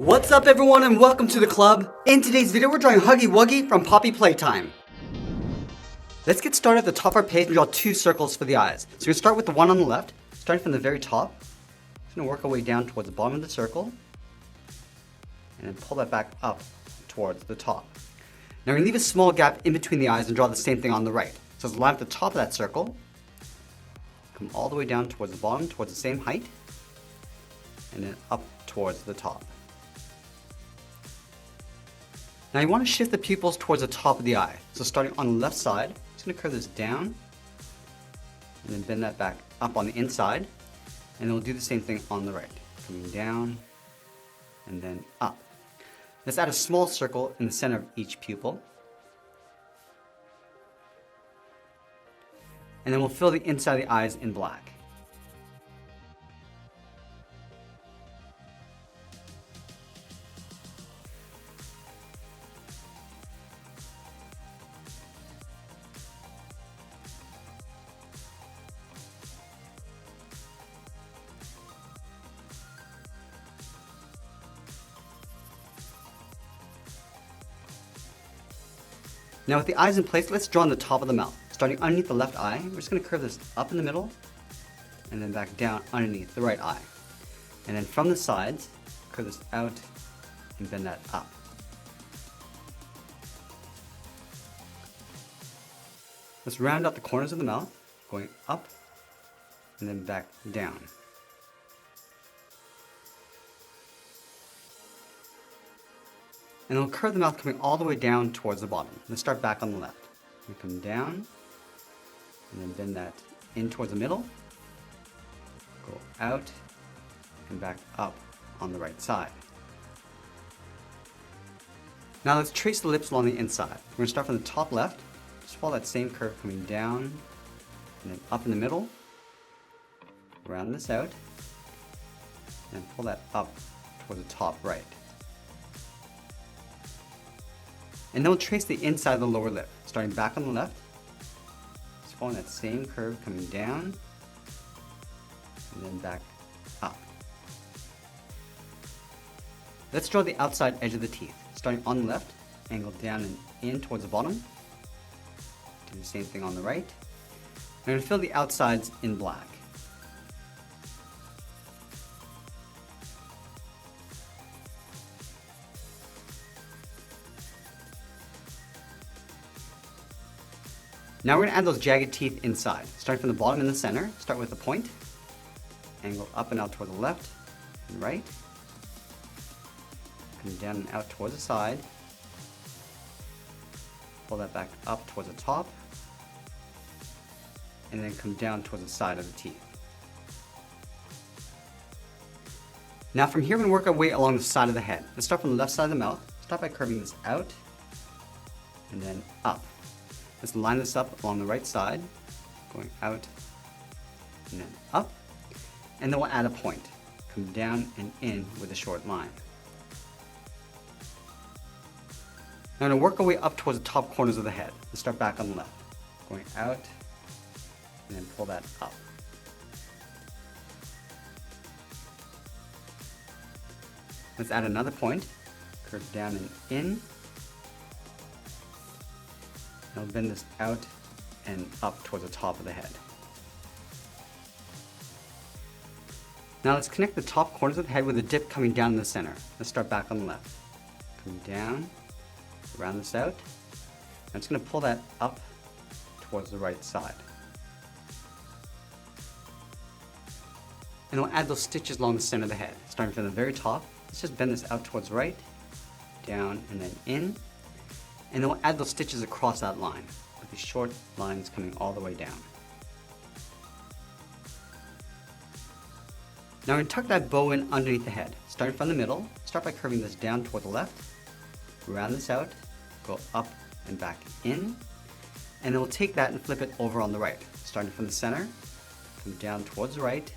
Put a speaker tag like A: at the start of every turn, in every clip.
A: What's up everyone and welcome to the club. In today's video we're drawing Huggy Wuggy from Poppy Playtime. Let's get started at the top of our page and draw two circles for the eyes. So we're going to start with the one on the left, starting from the very top. Just going to work our way down towards the bottom of the circle. And then pull that back up towards the top. Now we're going to leave a small gap in between the eyes and draw the same thing on the right. So let's line up the top of that circle. Come all the way down towards the bottom, towards the same height. And then up towards the top. Now you want to shift the pupils towards the top of the eye. So starting on the left side, I'm just going to curve this down and then bend that back up on the inside. And then we'll do the same thing on the right. Coming down and then up. Let's add a small circle in the center of each pupil. And then we'll fill the inside of the eyes in black. Now with the eyes in place, let's draw on the top of the mouth. Starting underneath the left eye, we're just going to curve this up in the middle and then back down underneath the right eye. And then from the sides, curve this out and bend that up. Let's round out the corners of the mouth, going up and then back down. And then we'll curve the mouth coming all the way down towards the bottom. Let's start back on the left. We come down, and then bend that in towards the middle, go out, and back up on the right side. Now let's trace the lips along the inside. We're going to start from the top left, just follow that same curve coming down, and then up in the middle, round this out, and pull that up towards the top right. And then we'll trace the inside of the lower lip, starting back on the left, just following that same curve coming down, and then back up. Let's draw the outside edge of the teeth, starting on the left, angle down and in towards the bottom. Do the same thing on the right. I'm going to fill the outsides in black. Now we're going to add those jagged teeth inside. Starting from the bottom in the center, start with the point, angle up and out toward the left and right, come down and out towards the side, pull that back up towards the top, and then come down towards the side of the teeth. Now from here we're going to work our way along the side of the head. Let's start from the left side of the mouth, start by curving this out, and then up. Let's line this up along the right side, going out and then up, and then we'll add a point. Come down and in with a short line. Now I'm going to work our way up towards the top corners of the head. Let's start back on the left, going out and then pull that up. Let's add another point, curve down and in. Now bend this out and up towards the top of the head. Now let's connect the top corners of the head with a dip coming down in the center. Let's start back on the left. Come down, round this out. I'm just going to pull that up towards the right side. And we'll add those stitches along the center of the head. Starting from the very top, let's just bend this out towards the right, down and then in. And then we'll add those stitches across that line, with these short lines coming all the way down. Now we're going to tuck that bow in underneath the head. Starting from the middle, start by curving this down toward the left, round this out, go up and back in, and then we'll take that and flip it over on the right. Starting from the center, come down towards the right,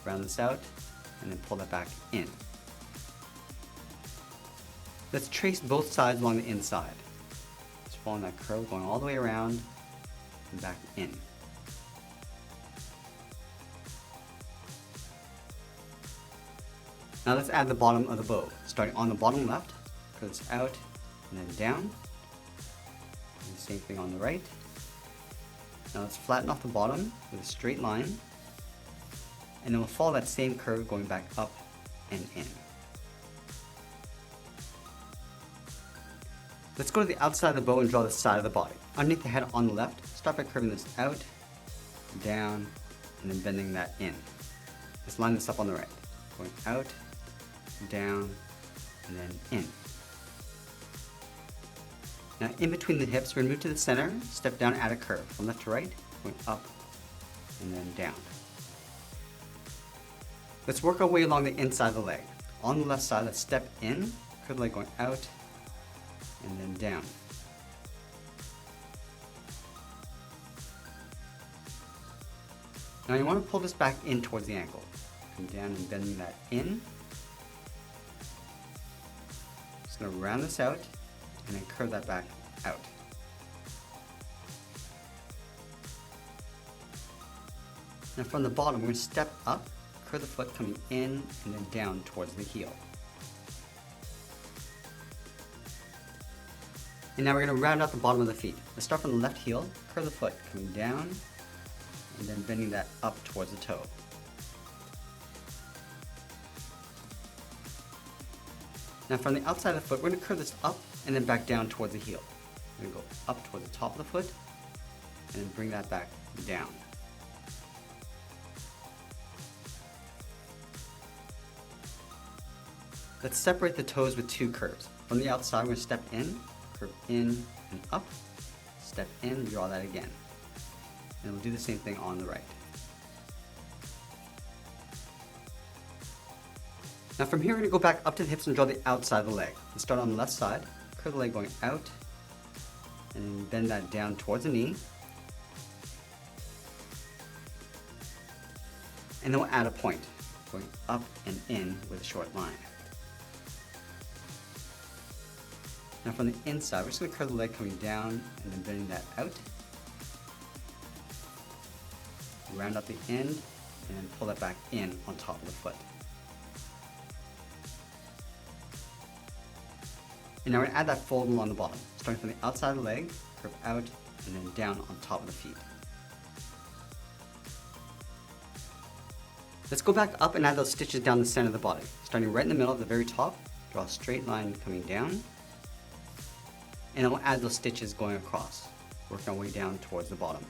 A: round this out, and then pull that back in. Let's trace both sides along the inside. Just following that curve, going all the way around and back in. Now let's add the bottom of the bow. Starting on the bottom left, curl this out and then down. And the same thing on the right. Now let's flatten off the bottom with a straight line. And then we'll follow that same curve going back up and in. Let's go to the outside of the bow and draw the side of the body. Underneath the head on the left, start by curving this out, down, and then bending that in. Let's line this up on the right. Going out, down, and then in. Now in between the hips, we're going to move to the center, step down, add a curve. From left to right, going up, and then down. Let's work our way along the inside of the leg. On the left side, let's step in, curve the leg going out, and then down. Now you want to pull this back in towards the ankle. Come down and bending that in. Just going to round this out and then curve that back out. Now from the bottom, we're going to step up, curve the foot coming in and then down towards the heel. And now we're going to round out the bottom of the feet. Let's start from the left heel, curve the foot coming down and then bending that up towards the toe. Now from the outside of the foot, we're going to curve this up and then back down towards the heel. We're going to go up towards the top of the foot and then bring that back down. Let's separate the toes with two curves. From the outside, we're going to step in, curve in and up, step in, draw that again. And we'll do the same thing on the right. Now from here, we're going to go back up to the hips and draw the outside of the leg. Let's start on the left side, curve the leg going out, and then bend that down towards the knee. And then we'll add a point, going up and in with a short line. Now from the inside, we're just going to curve the leg coming down and then bending that out. Round up the end and then pull that back in on top of the foot. And now we're going to add that fold along the bottom, starting from the outside of the leg, curve out and then down on top of the feet. Let's go back up and add those stitches down the center of the body. Starting right in the middle at the very top, draw a straight line coming down. And then we'll add those stitches going across, working our way down towards the bottom.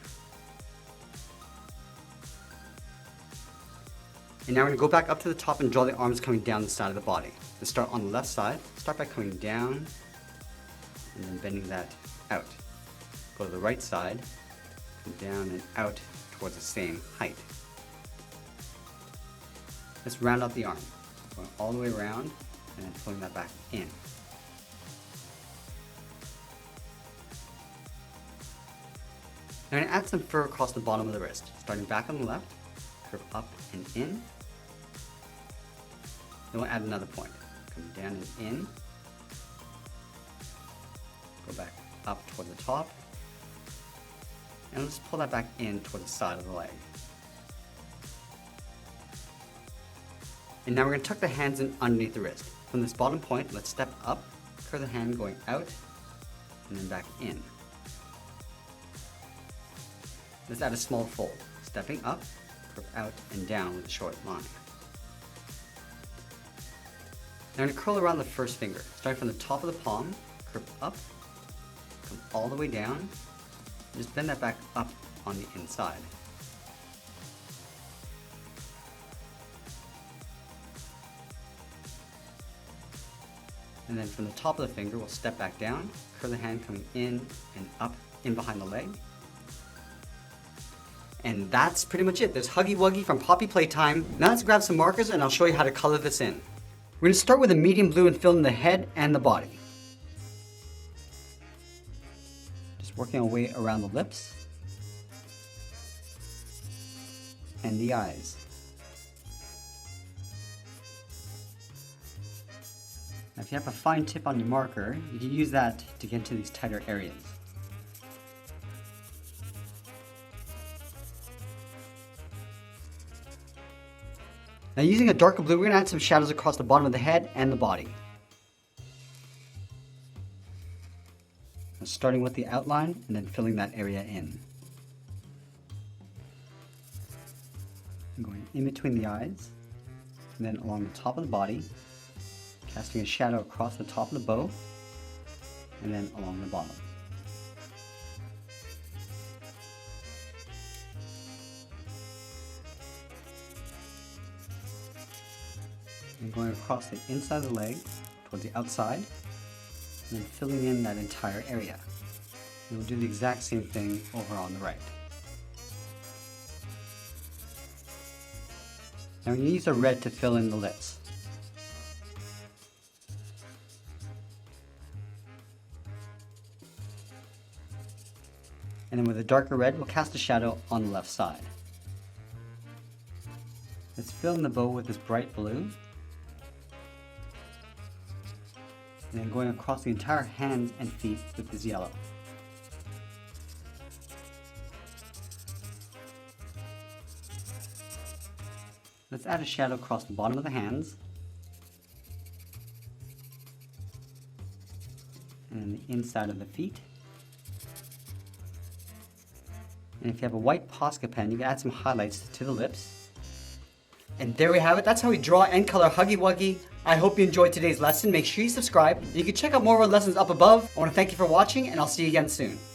A: And now we're going to go back up to the top and draw the arms coming down the side of the body. Let's start on the left side, start by coming down and then bending that out. Go to the right side, come down and out towards the same height. Let's round out the arm, going all the way around and then pulling that back in. Now I'm going to add some fur across the bottom of the wrist, starting back on the left, curve up and in. Then we'll add another point, come down and in, go back up toward the top, and let's pull that back in toward the side of the leg. And now we're going to tuck the hands in underneath the wrist. From this bottom point, let's step up, curve the hand going out, and then back in. Let's add a small fold, stepping up, curve out and down with a short line. Now I'm going to curl around the first finger, starting from the top of the palm, curve up, come all the way down, and just bend that back up on the inside. And then from the top of the finger, we'll step back down, curve the hand coming in and up in behind the leg. And that's pretty much it. There's Huggy Wuggy from Poppy Playtime. Now let's grab some markers and I'll show you how to color this in. We're going to start with a medium blue and fill in the head and the body. Just working our way around the lips and the eyes. Now if you have a fine tip on your marker, you can use that to get into these tighter areas. Now using a darker blue, we're going to add some shadows across the bottom of the head and the body. Now starting with the outline and then filling that area in. I'm going in between the eyes and then along the top of the body, casting a shadow across the top of the bow and then along the bottom. And going across the inside of the leg towards the outside, and then filling in that entire area. And we'll do the exact same thing over on the right. Now we're going to use a red to fill in the lips. And then with a darker red, we'll cast a shadow on the left side. Let's fill in the bow with this bright blue. And then going across the entire hands and feet with this yellow. Let's add a shadow across the bottom of the hands. And the inside of the feet. And if you have a white Posca pen, you can add some highlights to the lips. And there we have it. That's how we draw and color Huggy Wuggy. I hope you enjoyed today's lesson. Make sure you subscribe. You can check out more of our lessons up above. I want to thank you for watching, and I'll see you again soon.